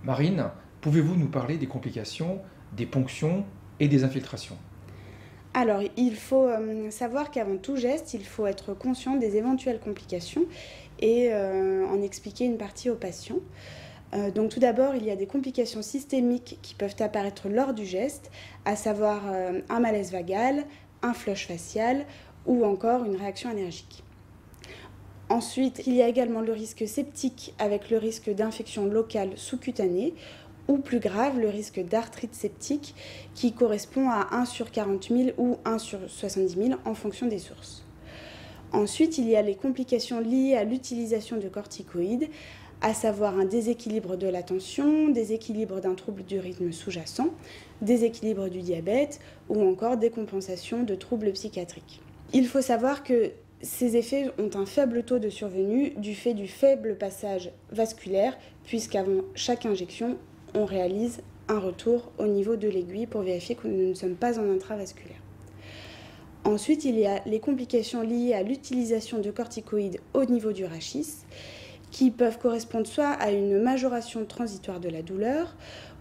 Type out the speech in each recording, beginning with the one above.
Marine, pouvez-vous nous parler des complications, des ponctions et des infiltrations? Alors, il faut savoir qu'avant tout geste, il faut être conscient des éventuelles complications et en expliquer une partie aux patients. Donc tout d'abord, il y a des complications systémiques qui peuvent apparaître lors du geste, à savoir un malaise vagal, un flush facial ou encore une réaction allergique. Ensuite, il y a également le risque septique avec le risque d'infection locale sous-cutanée ou plus grave, le risque d'arthrite septique qui correspond à 1 sur 40 000 ou 1 sur 70 000 en fonction des sources. Ensuite, il y a les complications liées à l'utilisation de corticoïdes, à savoir un déséquilibre de l'attention, déséquilibre d'un trouble du rythme sous-jacent, déséquilibre du diabète ou encore décompensation de troubles psychiatriques. Il faut savoir que ces effets ont un faible taux de survenue du fait du faible passage vasculaire, puisqu'avant chaque injection, on réalise un retour au niveau de l'aiguille pour vérifier que nous ne sommes pas en intravasculaire. Ensuite, il y a les complications liées à l'utilisation de corticoïdes au niveau du rachis, qui peuvent correspondre soit à une majoration transitoire de la douleur,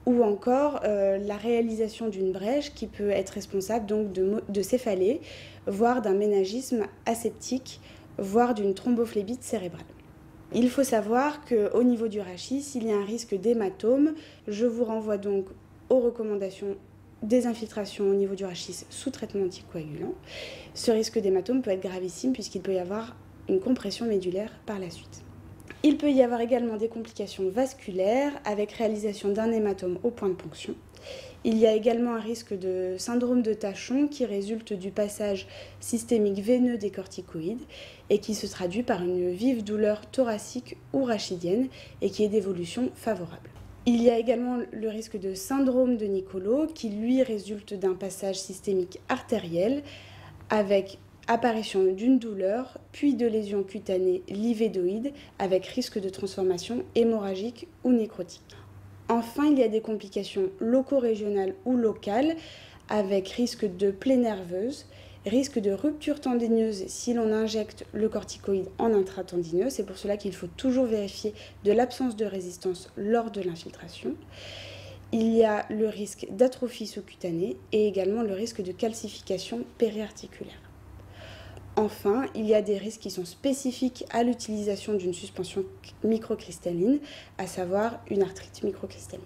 ou encore la réalisation d'une brèche qui peut être responsable donc de céphalée, voire d'un méningisme aseptique, voire d'une thrombophlébite cérébrale. Il faut savoir qu'au niveau du rachis, il y a un risque d'hématome. Je vous renvoie donc aux recommandations des infiltrations au niveau du rachis sous traitement anticoagulant. Ce risque d'hématome peut être gravissime puisqu'il peut y avoir une compression médulaire par la suite. Il peut y avoir également des complications vasculaires avec réalisation d'un hématome au point de ponction. Il y a également un risque de syndrome de Tachon qui résulte du passage systémique veineux des corticoïdes et qui se traduit par une vive douleur thoracique ou rachidienne et qui est d'évolution favorable. Il y a également le risque de syndrome de Nicolo qui lui résulte d'un passage systémique artériel avec apparition d'une douleur, puis de lésions cutanées livédoïdes avec risque de transformation hémorragique ou nécrotique. Enfin, il y a des complications loco-régionales ou locales avec risque de plaie nerveuse, risque de rupture tendineuse si l'on injecte le corticoïde en intratendineux. C'est pour cela qu'il faut toujours vérifier de l'absence de résistance lors de l'infiltration. Il y a le risque d'atrophie sous-cutanée et également le risque de calcification périarticulaire. Enfin, il y a des risques qui sont spécifiques à l'utilisation d'une suspension microcristalline, à savoir une arthrite microcristalline.